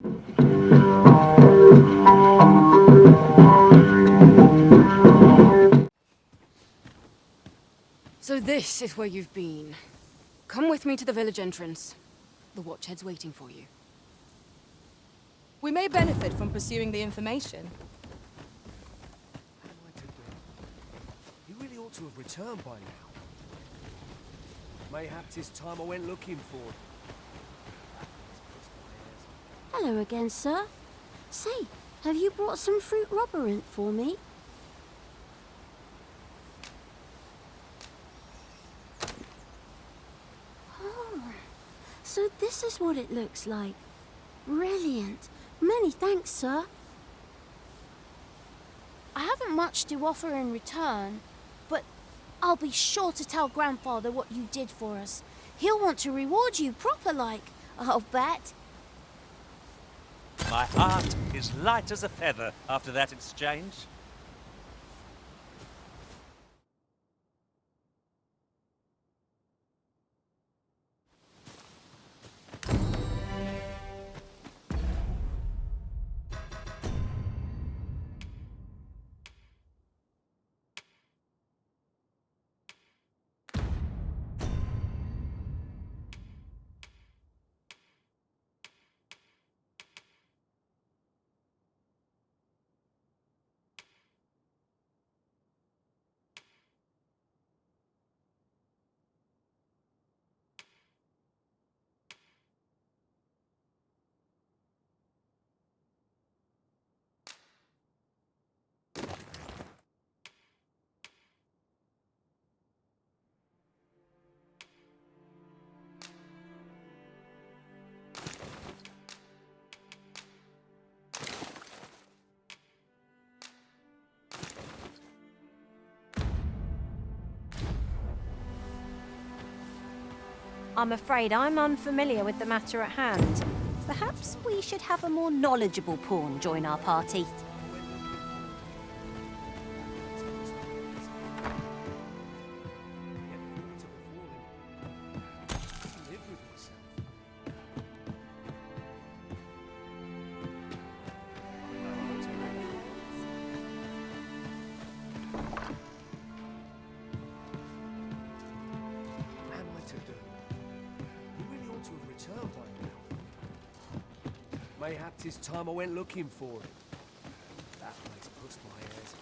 So this is where you've been. Come with me to the village entrance. The Watchhead's waiting for you. We may benefit from pursuing the information. What am I to do? He really ought to have returned by now. Mayhap 'tis time I went looking for him. Hello again, sir. Say, have you brought some fruit robberant for me? Oh, so this is what it looks like. Brilliant. Many thanks, sir. I haven't much to offer in return, but I'll be sure to tell Grandfather what you did for us. He'll want to reward you proper like, I'll bet. My heart is light as a feather after that exchange. I'm afraid I'm unfamiliar with the matter at hand. Perhaps we should have a more knowledgeable pawn join our party. Mayhap 'tis time I went looking for him. That place puts my ears.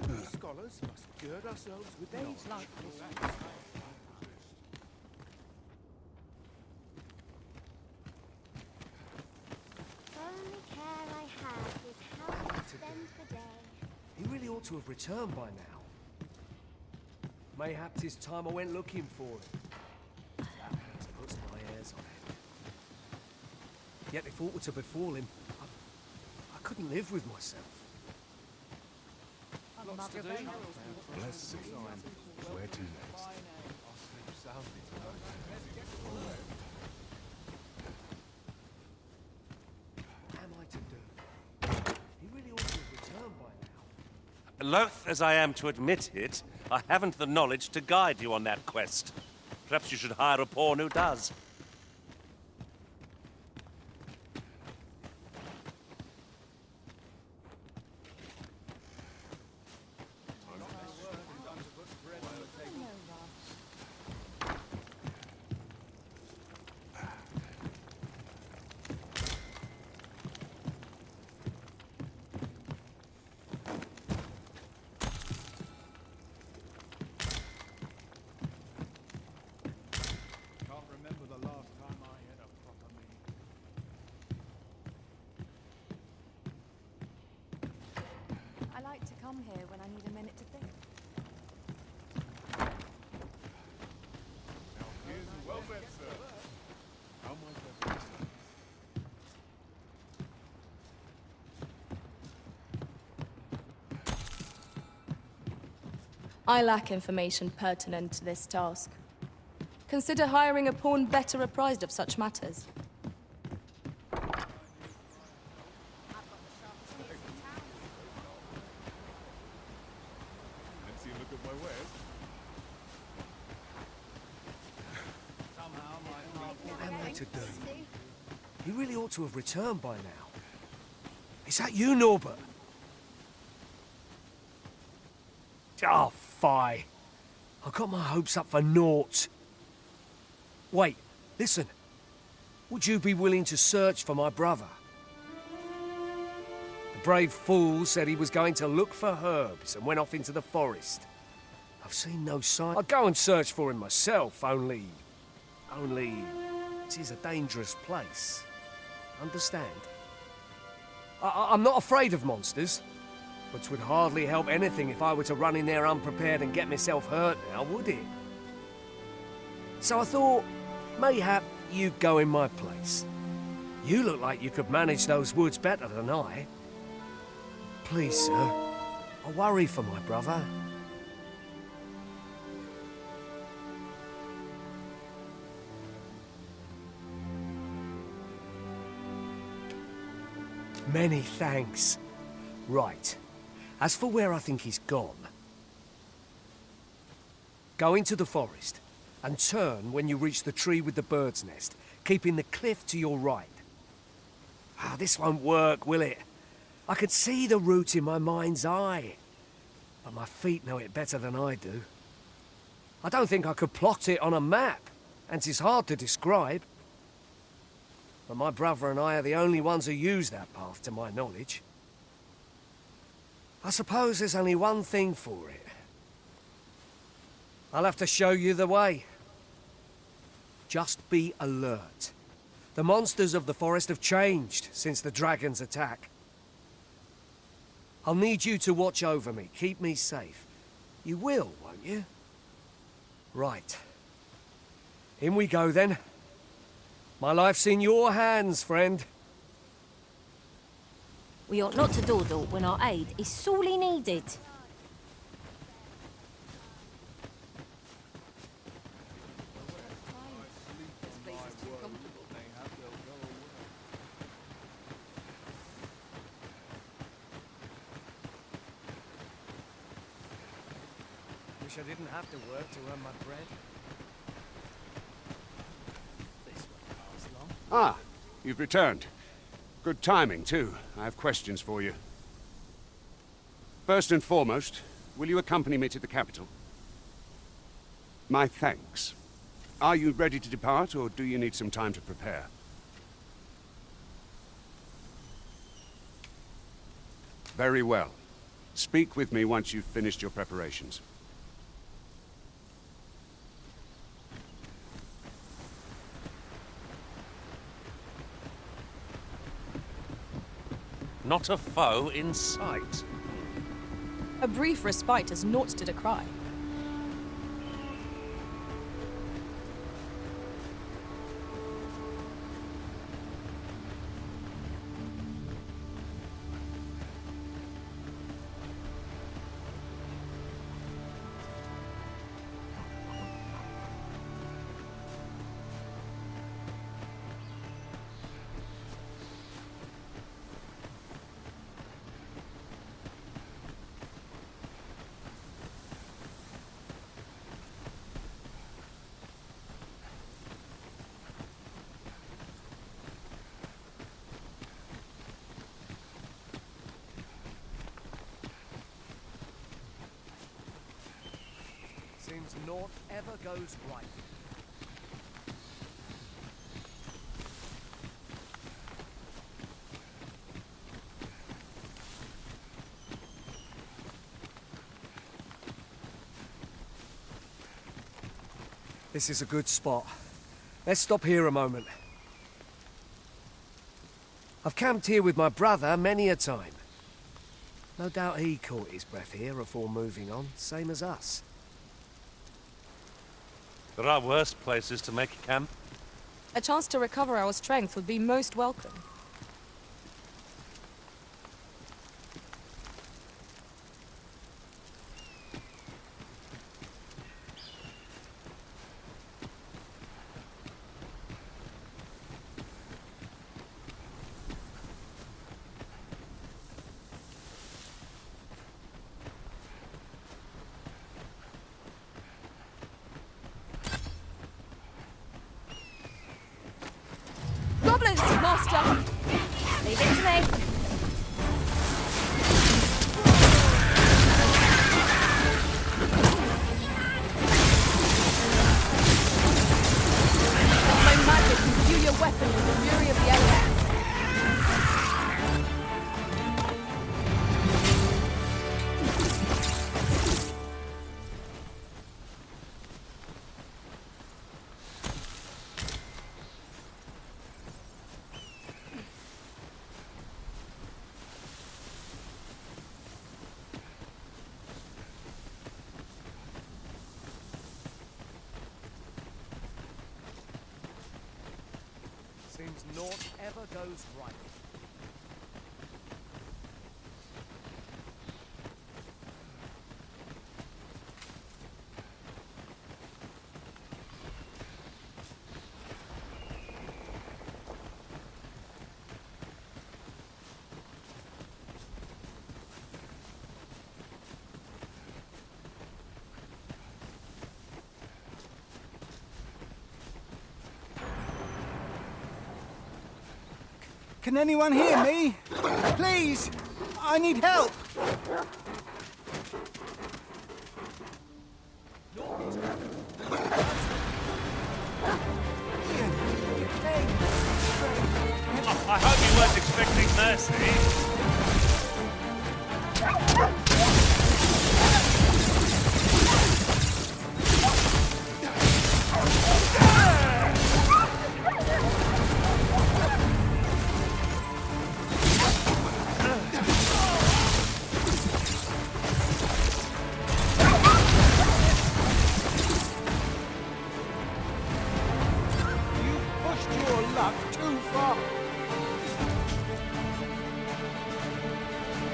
We scholars must gird ourselves with days like this. Only care I have is how to spend the day. He really ought to have returned by now. Mayhap 'tis time I went looking for him. That place puts my ears on it. Yet if aught were to befall him, I couldn't live with myself. Let's see. Where to next? What am I to do? He really ought to have returned by now. Loath as I am to admit it, I haven't the knowledge to guide you on that quest. Perhaps you should hire a pawn who does. I like to come here when I need a minute to think. Well met, sir. How might I be, sir? I lack information pertinent to this task. Consider hiring a pawn better apprised of such matters. Fancy a look at my wares? What am I to do? He really ought to have returned by now. Is that you, Norbert? Oh, fie. I got my hopes up for naught. Wait, listen. Would you be willing to search for my brother? The brave fool said he was going to look for herbs and went off into the forest. I've seen no sign. I'd go and search for him myself, only... it is a dangerous place. Understand? I'm not afraid of monsters, but 'twould hardly help anything if I were to run in there unprepared and get myself hurt now, would it? So I thought, mayhap you'd go in my place. You look like you could manage those woods better than I. Please, sir, I worry for my brother. Many thanks. Right. As for where I think he's gone, go into the forest and turn when you reach the tree with the bird's nest, keeping the cliff to your right. Ah, this won't work, will it? I could see the route in my mind's eye, but my feet know it better than I do. I don't think I could plot it on a map, and 'tis hard to describe. But my brother and I are the only ones who use that path, to my knowledge. I suppose there's only one thing for it. I'll have to show you the way. Just be alert. The monsters of the forest have changed since the dragon's attack. I'll need you to watch over me, keep me safe. You will, won't you? Right. In we go, then. My life's in your hands, friend. We ought not to dawdle when our aid is sorely needed. Wish I didn't have to work to earn my bread. Ah, you've returned. Good timing, too. I have questions for you. First and foremost, will you accompany me to the capital? My thanks. Are you ready to depart, or do you need some time to prepare? Very well. Speak with me once you've finished your preparations. Not a foe in sight. A brief respite is naught to decry. Seems naught ever goes right. This is a good spot. Let's stop here a moment. I've camped here with my brother many a time. No doubt he caught his breath here before moving on, same as us. There are worse places to make camp. A chance to recover our strength would be most welcome. whatever goes right. Can anyone hear me? Please! I need help! I hope you weren't expecting mercy.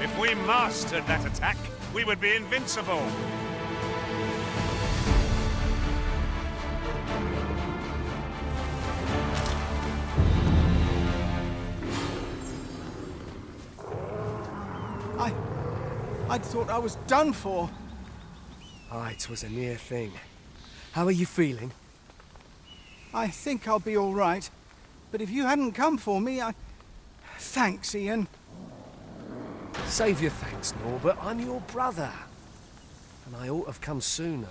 If we mastered that attack, we would be invincible. I'd thought I was done for. Ah, it was a near thing. How are you feeling? I think I'll be all right. But if you hadn't come for me, Thanks, Ian. Save your thanks, Norbert. I'm your brother. And I ought to have come sooner.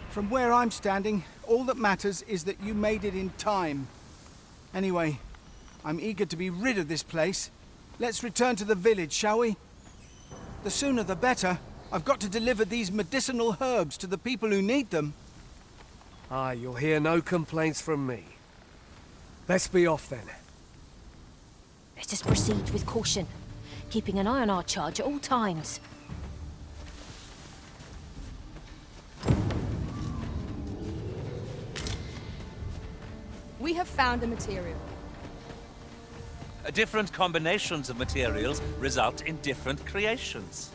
From where I'm standing, all that matters is that you made it in time. Anyway, I'm eager to be rid of this place. Let's return to the village, shall we? The sooner the better. I've got to deliver these medicinal herbs to the people who need them. Ah, you'll hear no complaints from me. Let's be off then. Let us proceed with caution, keeping an eye on our charge at all times. We have found a material. Different combinations of materials result in different creations.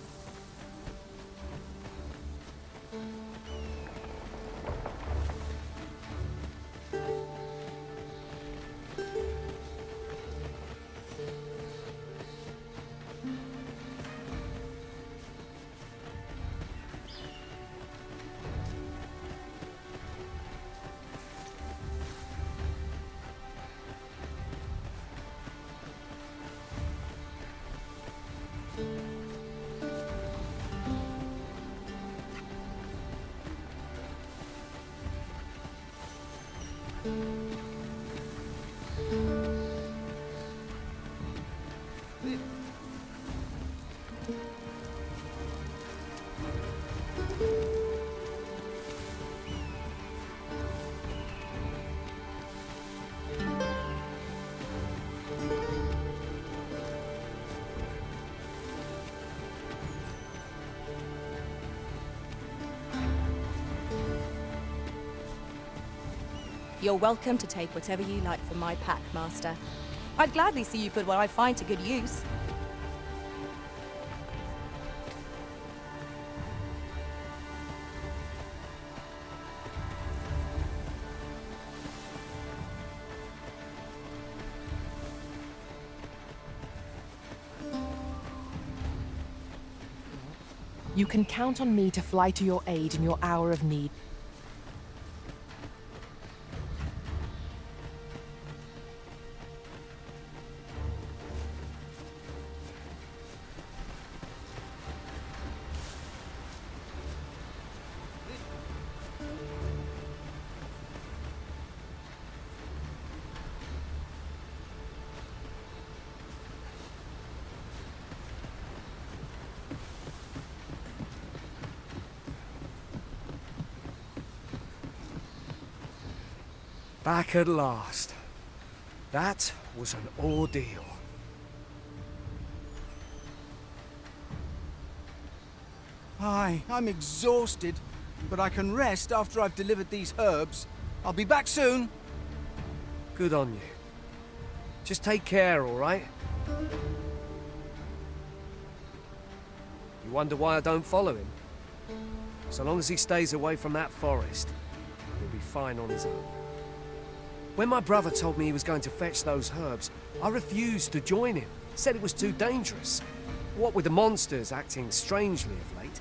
You're welcome to take whatever you like from my pack, Master. I'd gladly see you put what I find to good use. You can count on me to fly to your aid in your hour of need. Back at last. That was an ordeal. Aye, I'm exhausted, but I can rest after I've delivered these herbs. I'll be back soon. Good on you. Just take care, all right? You wonder why I don't follow him? So long as he stays away from that forest, he'll be fine on his own. When my brother told me he was going to fetch those herbs, I refused to join him. Said it was too dangerous. What with the monsters acting strangely of late.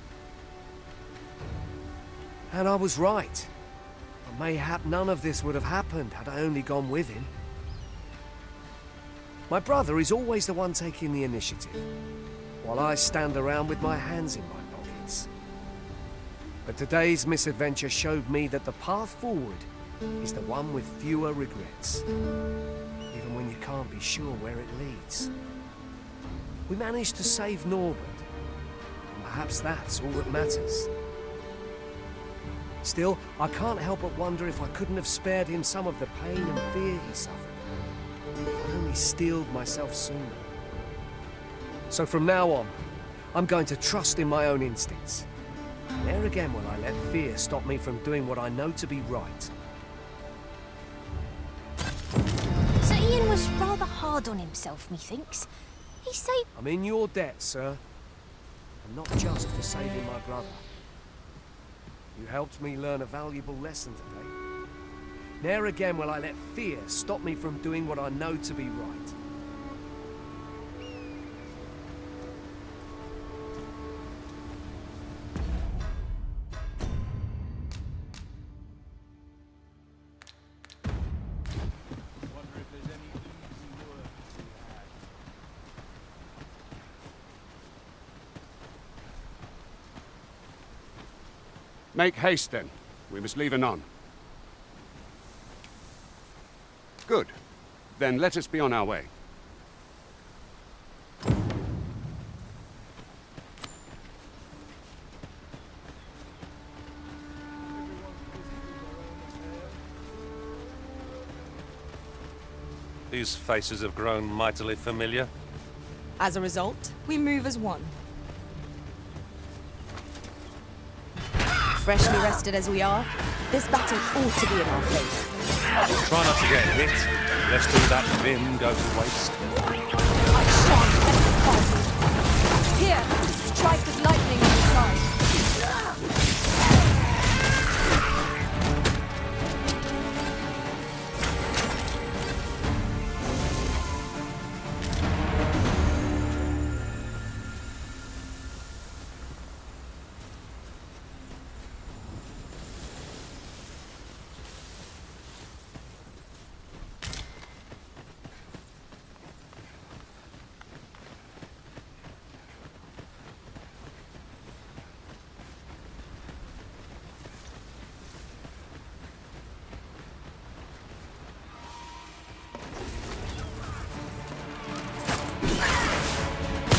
And I was right. But mayhap none of this would have happened had I only gone with him. My brother is always the one taking the initiative, while I stand around with my hands in my pockets. But today's misadventure showed me that the path forward is the one with fewer regrets, even when you can't be sure where it leads. We managed to save Norbert, and perhaps that's all that matters. Still, I can't help but wonder if I couldn't have spared him some of the pain and fear he suffered. If I'd only steeled myself sooner. So from now on, I'm going to trust in my own instincts. Never again will I let fear stop me from doing what I know to be right. Sir Ian was rather hard on himself, methinks. He saved... I'm in your debt, sir. And not just for saving my brother. You helped me learn a valuable lesson today. Ne'er again will I let fear stop me from doing what I know to be right. Make haste, then. We must leave anon. Good. Then let us be on our way. These faces have grown mightily familiar. As a result, we move as one. Freshly rested as we are, this battle ought to be in our favour. Try not to get hit, lest all that vim go to waste. I shan't let it pass. Here, strike with lightning on the side.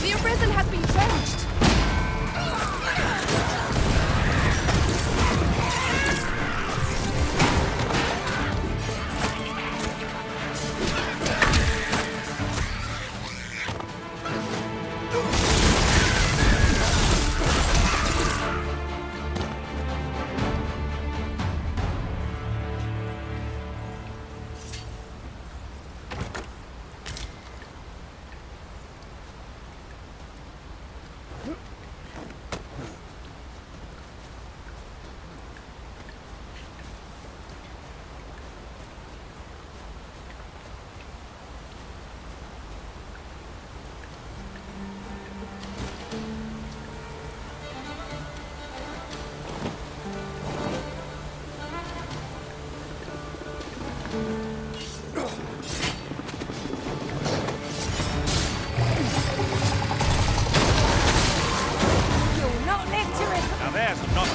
The arisen has been drenched!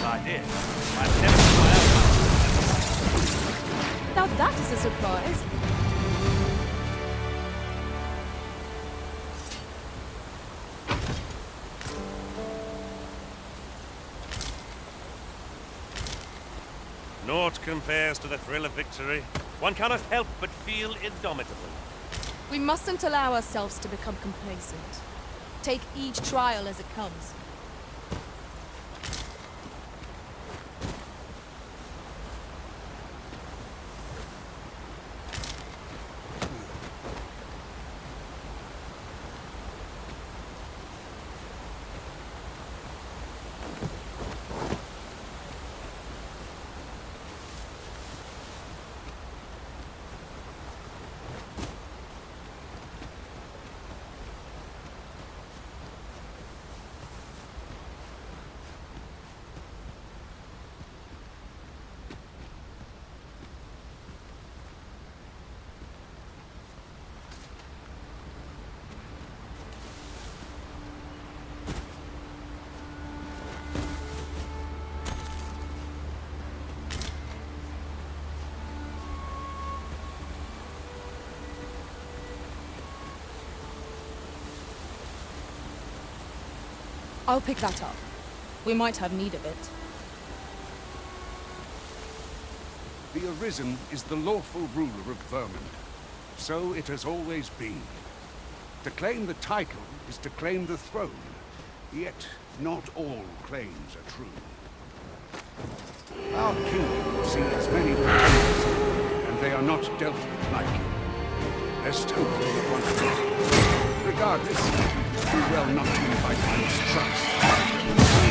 idea. I've never seen my own. Now that is a surprise. Naught compares to the thrill of victory. One cannot help but feel indomitable. We mustn't allow ourselves to become complacent. Take each trial as it comes. I'll pick that up. We might have need of it. The Arisen is the lawful ruler of Vermund. So it has always been. To claim the title is to claim the throne. Yet, not all claims are true. Our kingdom sees many pretenders, and they are not dealt with lightly. Lest hope be one of them. Regardless, do well not to invite my mistrust.